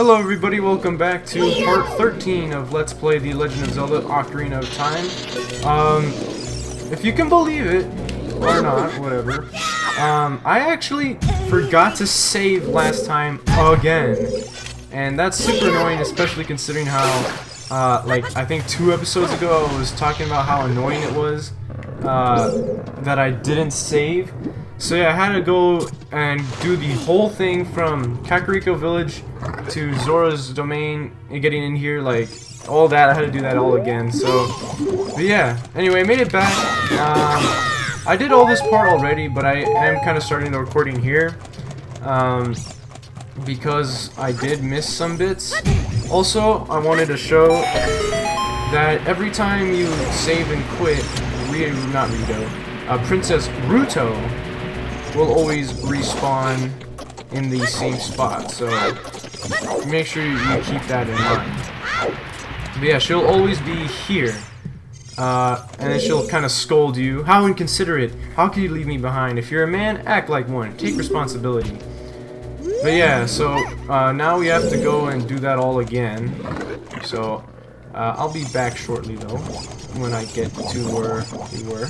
Hello everybody, welcome back to part 13 of Let's Play The Legend of Zelda Ocarina of Time. If you can believe it, or not, whatever, I actually forgot to save last time again. And that's super annoying, especially considering how, like, I think 2 episodes ago I was talking about how annoying it was that I didn't save. So yeah, I had to go and do the whole thing from Kakariko Village to Zora's Domain and getting in here, like, all that. I had to do that all again, so, but yeah. Anyway, I made it back. I did all this part already, but I am kind of starting the recording here, because I did miss some bits. Also, I wanted to show that every time you save and quit, Princess Ruto will always respawn in the same spot, so make sure you keep that in mind. But yeah, she'll always be here, and then she'll kind of scold you. How inconsiderate! How can you leave me behind? If you're a man, act like one. Take responsibility. But yeah, so now we have to go and do that all again. So I'll be back shortly though, when I get to where we were.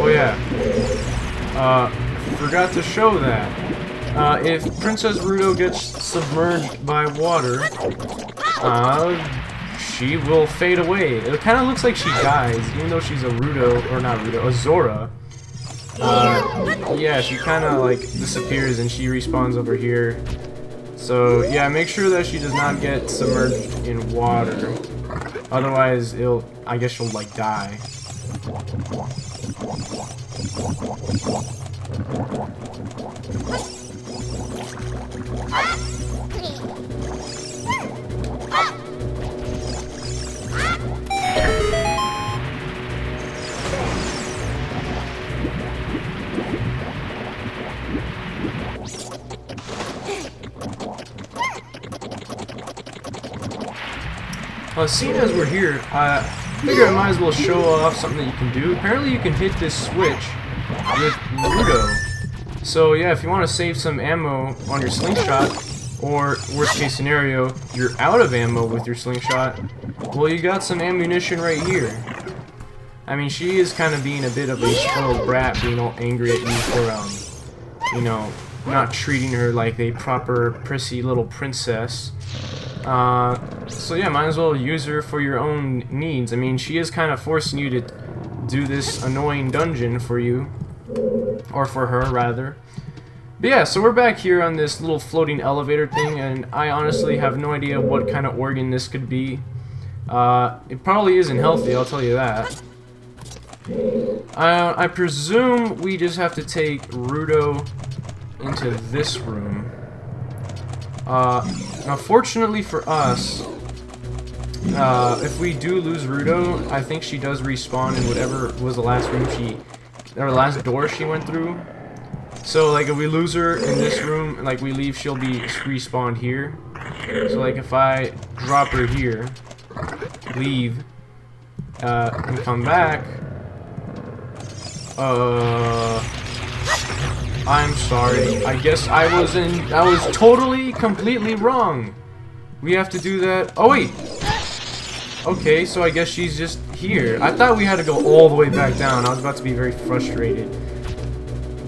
Oh yeah, forgot to show that. If Princess Ruto gets submerged by water, she will fade away. It kind of looks like she dies, even though she's a Ruto, or not Ruto, a Zora. Yeah, she kind of like disappears and she respawns over here. So yeah, make sure that she does not get submerged in water. Otherwise, I guess she'll like die. Seeing as we're here, I figure I might as well show off something that you can do. Apparently you can hit this switch with Ruto. So yeah, if you want to save some ammo on your slingshot, or worst case scenario, you're out of ammo with your slingshot, well, you got some ammunition right here. I mean, she is kind of being a bit of a spoiled brat, being all angry at you for, you know, not treating her like a proper prissy little princess. So yeah, might as well use her for your own needs. I mean, she is kind of forcing you to do this annoying dungeon for you. Or for her, rather. But yeah, so we're back here on this little floating elevator thing, and I honestly have no idea what kind of organ this could be. It probably isn't healthy, I'll tell you that. I presume we just have to take Ruto into this room. Now, fortunately for us, if we do lose Ruto, I think she does respawn in whatever was the last room or last door she went through. So, like, if we lose her in this room, and, like, we leave, she'll be respawned here. So, like, if I drop her here, leave, and come back, I'm sorry. I guess I was totally, completely wrong. We have to do that. Oh, wait. Okay, so I guess she's just here. I thought we had to go all the way back down. I was about to be very frustrated.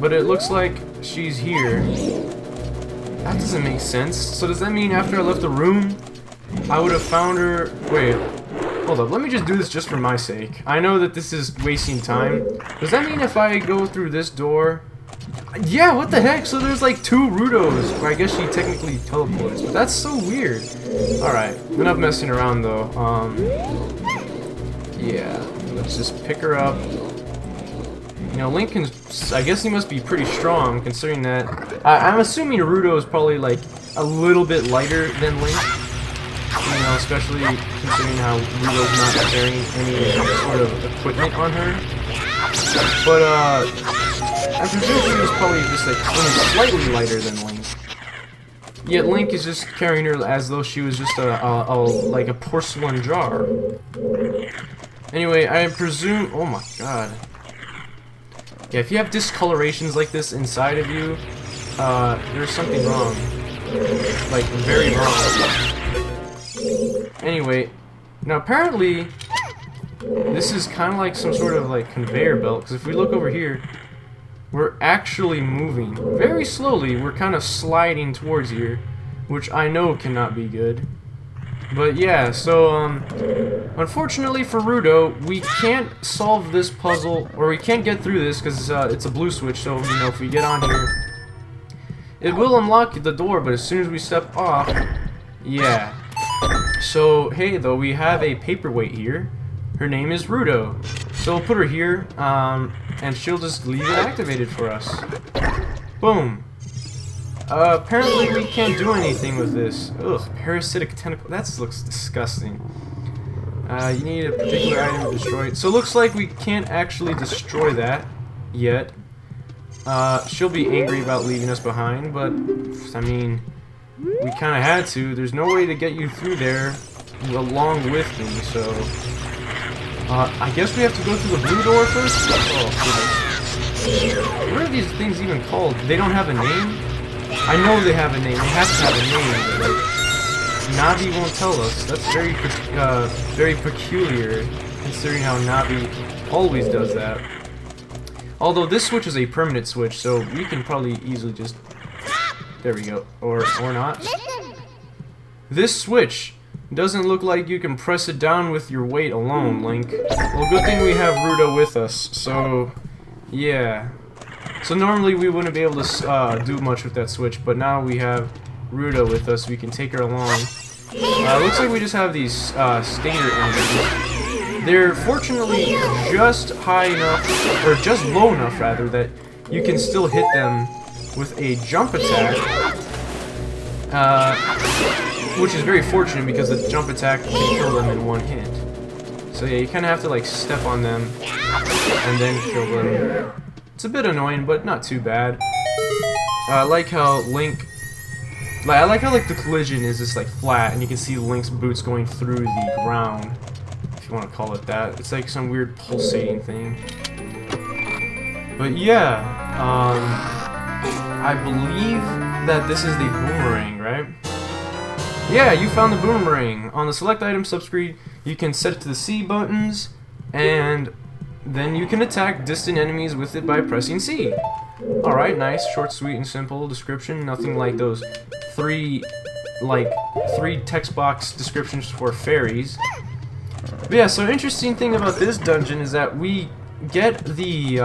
But it looks like she's here. That doesn't make sense. So does that mean after I left the room, I would have found her... Wait. Hold up. Let me just do this just for my sake. I know that this is wasting time. Does that mean if I go through this door... Yeah, what the heck? So there's like 2 Rutos, where I guess she technically teleports, but that's so weird. Alright, enough messing around though. Yeah, let's just pick her up. You know, Link can, I guess he must be pretty strong, considering that, I'm assuming Ruto is probably like a little bit lighter than Link. You know, especially considering how Ruto's not carrying any sort of equipment on her. But, I presume she was probably just like only slightly lighter than Link. Yet Link is just carrying her as though she was just like a porcelain jar. Anyway, I presume... Oh my god. Yeah, if you have discolorations like this inside of you, there's something wrong. Like, very wrong. Anyway, now apparently, this is kind of like some sort of like conveyor belt, because if we look over here, we're actually moving. Very slowly, we're kind of sliding towards here, which I know cannot be good. But yeah, so, unfortunately for Rudo, we can't solve this puzzle, or we can't get through this, because it's a blue switch, so, you know, if we get on here, it will unlock the door, but as soon as we step off, yeah. So, hey, though, we have a paperweight here. Her name is Rudo. So we'll put her here, and she'll just leave it activated for us. Boom. Apparently we can't do anything with this. Ugh, parasitic tentacle. That looks disgusting. You need a particular item to destroy it. So it looks like we can't actually destroy that yet. She'll be angry about leaving us behind, but, I mean, we kind of had to. There's no way to get you through there along with me, so... I guess we have to go through the blue door first? Oh, goodness. What are these things even called? They don't have a name? I know they have a name. They have to have a name, but, like, Navi won't tell us. That's very peculiar, considering how Navi always does that. Although this switch is a permanent switch, so we can probably easily just... There we go. Or not. This switch doesn't look like you can press it down with your weight alone, Link. Well, good thing we have Rudo with us, so... Yeah. So normally we wouldn't be able to do much with that switch, but now we have Rudo with us, we can take her along. Looks like we just have these stinger enemies. They're fortunately just high enough, or just low enough rather, that you can still hit them with a jump attack. Which is very fortunate because the jump attack can kill them in one hit. So yeah, you kind of have to like step on them and then kill them. It's a bit annoying, but not too bad. I like how Link... I like how like the collision is just like flat, and you can see Link's boots going through the ground, if you want to call it that. It's like some weird pulsating thing. But yeah, I believe that this is the boomerang, right? Yeah, you found the boomerang. On the select item subscreen, you can set it to the C buttons, and then you can attack distant enemies with it by pressing C. Alright, nice, short, sweet, and simple description. Nothing like those three text box descriptions for fairies. But yeah, so interesting thing about this dungeon is that we get the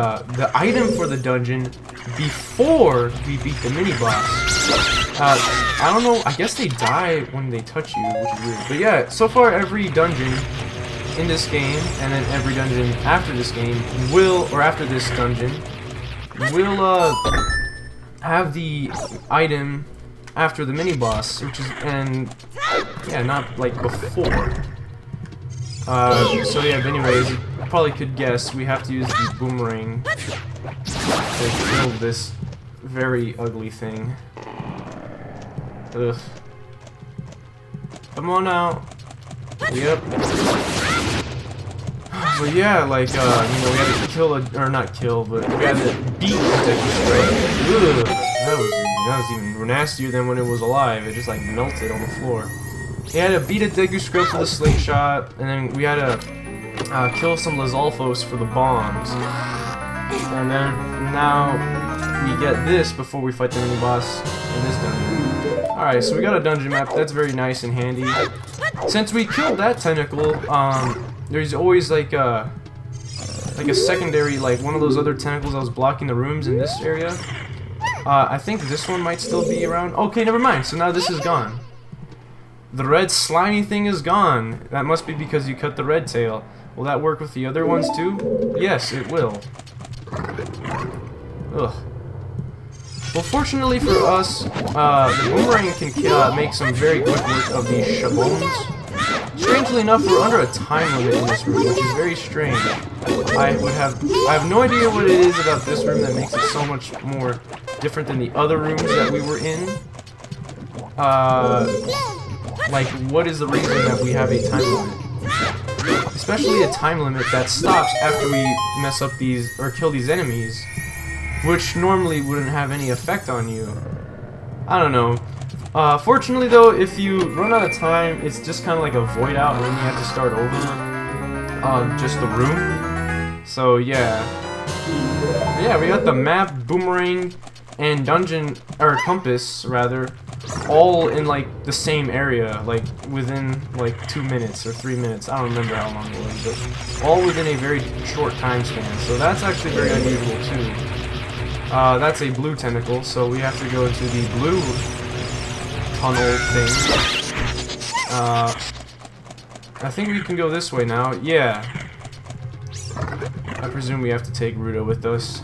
item for the dungeon before we beat the mini-boss. I don't know, I guess they die when they touch you, which is weird. But yeah, so far every dungeon in this game, and then every dungeon after this game will, or after this dungeon, will have the item after the mini-boss, which is, and yeah, not like before. So yeah, but anyways, you probably could guess we have to use the boomerang to kill this very ugly thing. Ugh. Come on out. Yep. But yeah, like, you know, we had to kill or not kill, but we had to beat the Deku. Ugh. That was even nastier than when it was alive. It just like melted on the floor. We had to beat a Deku Scrub for the slingshot, and then we had to kill some Lizalfos for the bombs. And then now we get this before we fight the mini boss in this dungeon. Alright, so we got a dungeon map. That's very nice and handy. Since we killed that tentacle, there's always like a secondary, like one of those other tentacles that was blocking the rooms in this area. I think this one might still be around. Okay, never mind. So now this is gone. The red slimy thing is gone. That must be because you cut the red tail. Will that work with the other ones too? Yes, it will. Ugh. Well, fortunately for us, the boomerang can make some very quick work of these shabones. Strangely enough, we're under a time limit in this room, which is very strange. I have no idea what it is about this room that makes it so much more different than the other rooms that we were in. Like, what is the reason that we have a time limit? Especially a time limit that stops after we mess up these, or kill these enemies. which normally wouldn't have any effect on you. I don't know. Fortunately though, if you run out of time, it's just kind of like a void out and then you have to start over just the room. So yeah. Yeah, we got the map, boomerang, and dungeon, or compass rather, all in like the same area, like within like 2 minutes or 3 minutes. I don't remember how long it was, but all within a very short time span. So that's actually very unusual too. That's a blue tentacle, so we have to go to the blue tunnel thing. I think we can go this way now. Yeah. I presume we have to take Ruto with us.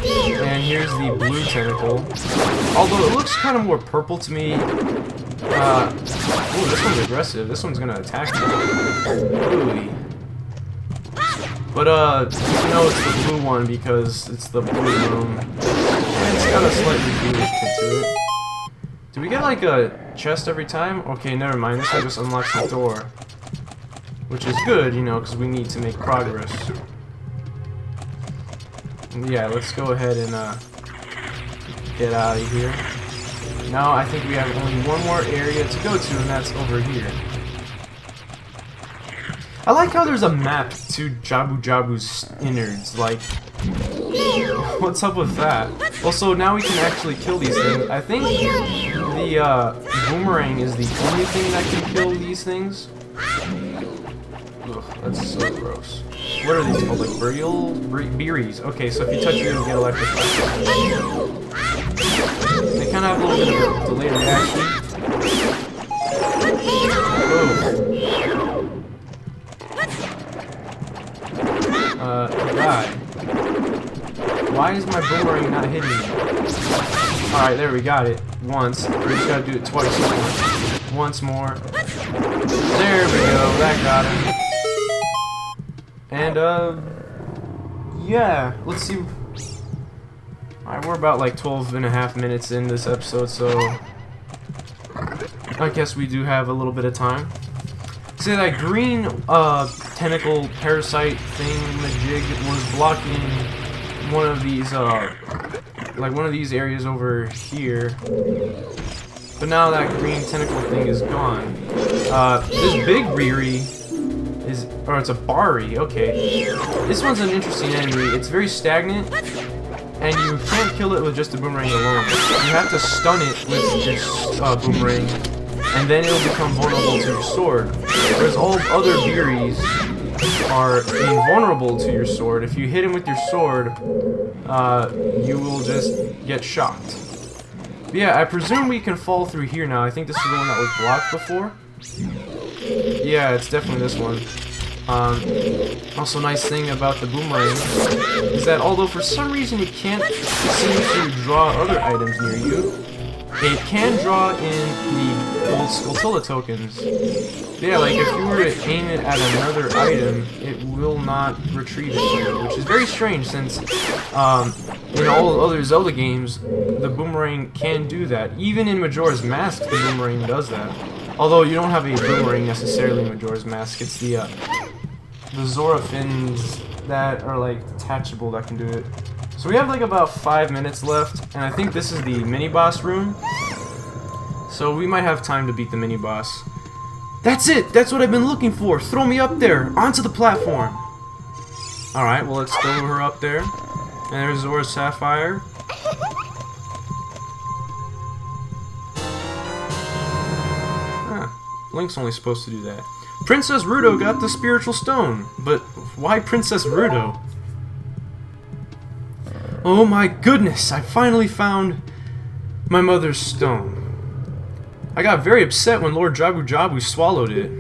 And here's the blue tentacle. Although it looks kind of more purple to me. Oh, this one's aggressive. This one's gonna attack me. Ooh. But you know it's the blue one because it's the blue room. And it's got a slightly bluish tint to it. Do we get like a chest every time? Okay, never mind. This guy just unlocks the door. Which is good, you know, because we need to make progress. Yeah, let's go ahead and get out of here. Now I think we have only one more area to go to, and that's over here. I like how there's a map to Jabu Jabu's innards. Like, what's up with that? Also, now we can actually kill these things. I think the boomerang is the only thing that can kill these things. Ugh, that's so gross. What are these called? Like berries. Okay, so if you touch it, you get electrified. They kind of have a little bit of a delayed reaction. Die. Why is my boomerang not hitting me? Alright, there we got it. Once. We just gotta do it twice more. Once more. There we go. That got him. And, yeah, let's see. Alright, we're about like 12.5 minutes in this episode, so I guess we do have a little bit of time. See, that green, tentacle parasite thing, majig, was blocking one of these, like one of these areas over here. But now that green tentacle thing is gone. This big Riri is, or it's a Bari, okay. This one's an interesting enemy. It's very stagnant, and you can't kill it with just a boomerang alone. You have to stun it with your boomerang, and then it'll become vulnerable to your sword. Whereas all other Biris are invulnerable to your sword. If you hit him with your sword, you will just get shocked. But yeah, I presume we can fall through here now. I think this is the one that was blocked before. Yeah, it's definitely this one. Also, nice thing about the boomerang is that although for some reason it can't seem to draw other items near you, it can draw in the gold Skulltula tokens. Yeah, like if you were to aim it at another item, it will not retrieve it from you, which is very strange since in all other Zelda games, the boomerang can do that. Even in Majora's Mask, the boomerang does that. Although you don't have a boomerang necessarily in Majora's Mask, it's the Zora fins that are like detachable that can do it. So we have like about 5 minutes left, and I think this is the mini-boss room. So we might have time to beat the mini-boss. That's it! That's what I've been looking for! Throw me up there! Onto the platform! Alright, well let's throw her up there. And there's Zora's Sapphire. Link's only supposed to do that. Princess Ruto got the spiritual stone, but why Princess Ruto? Oh my goodness, I finally found my mother's stone. I got very upset when Lord Jabu Jabu swallowed it.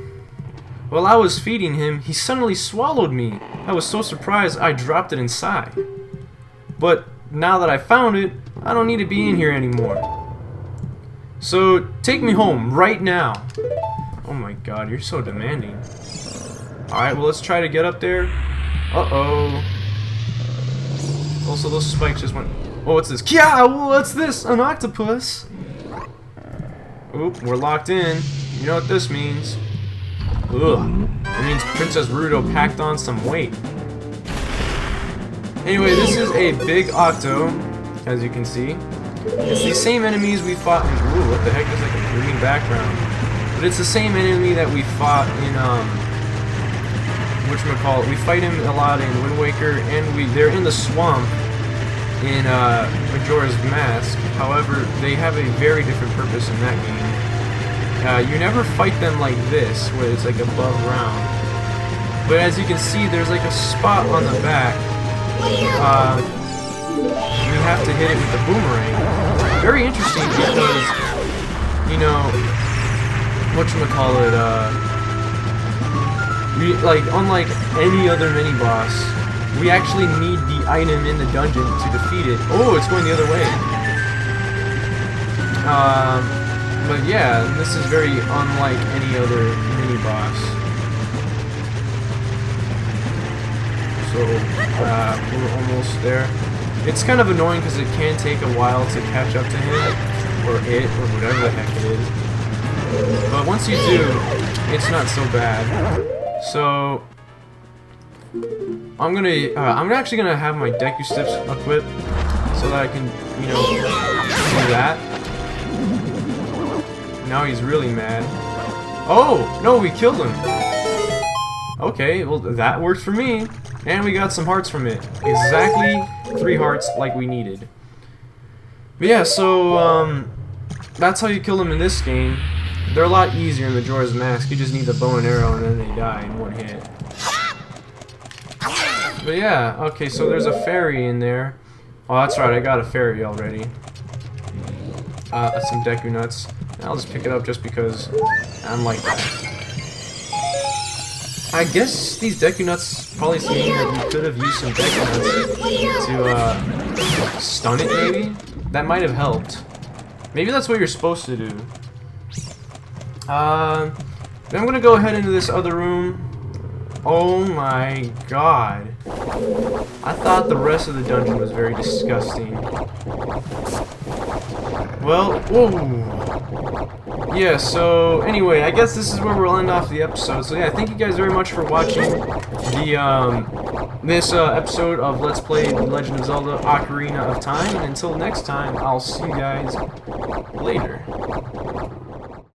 While I was feeding him, he suddenly swallowed me. I was so surprised I dropped it inside. But now that I found it, I don't need to be in here anymore. So take me home right now. Oh my god, you're so demanding. Alright, well let's try to get up there. Uh-oh. Also, those spikes just went... Oh, what's this? Yeah, what's this? An octopus? Oop, we're locked in. You know what this means. Ugh. It means Princess Ruto packed on some weight. Anyway, this is a big octo, as you can see. It's the same enemies we fought in... Ooh, what the heck? There's like a green background. But it's the same enemy that we fought in, whatchamacallit. We fight him a lot in Wind Waker, and they're in the swamp in, Majora's Mask. However, they have a very different purpose in that game. You never fight them like this, where it's like above ground. But as you can see, there's like a spot on the back. You have to hit it with the boomerang. Very interesting because, you know, whatchamacallit, like, unlike any other mini-boss, we actually need the item in the dungeon to defeat it. Oh, it's going the other way. But yeah, this is very unlike any other mini-boss. So, we're almost there. It's kind of annoying because it can take a while to catch up to him, or it, or whatever the heck it is. But once you do, it's not so bad. So, I'm actually gonna have my Deku Steps equipped so that I can, you know, do that. Now he's really mad. Oh! No, we killed him! Okay, well, that worked for me. And we got some hearts from it. Exactly 3 hearts like we needed. But yeah, so, that's how you kill them in this game. They're a lot easier in Majora's Mask. You just need the bow and arrow and then they die in 1 hit. But yeah, okay, so there's a fairy in there. Oh, that's right, I got a fairy already. Some Deku Nuts. I'll just pick it up just because I'm like that. I guess these Deku Nuts probably mean that you could have used some Deku Nuts to stun it, maybe? That might have helped. Maybe that's what you're supposed to do. Then I'm gonna go ahead into this other room. Oh my god. I thought the rest of the dungeon was very disgusting. Well, whoa. Yeah, so anyway, I guess this is where we'll end off the episode. So yeah, thank you guys very much for watching the this episode of Let's Play The Legend of Zelda Ocarina of Time. And until next time, I'll see you guys later.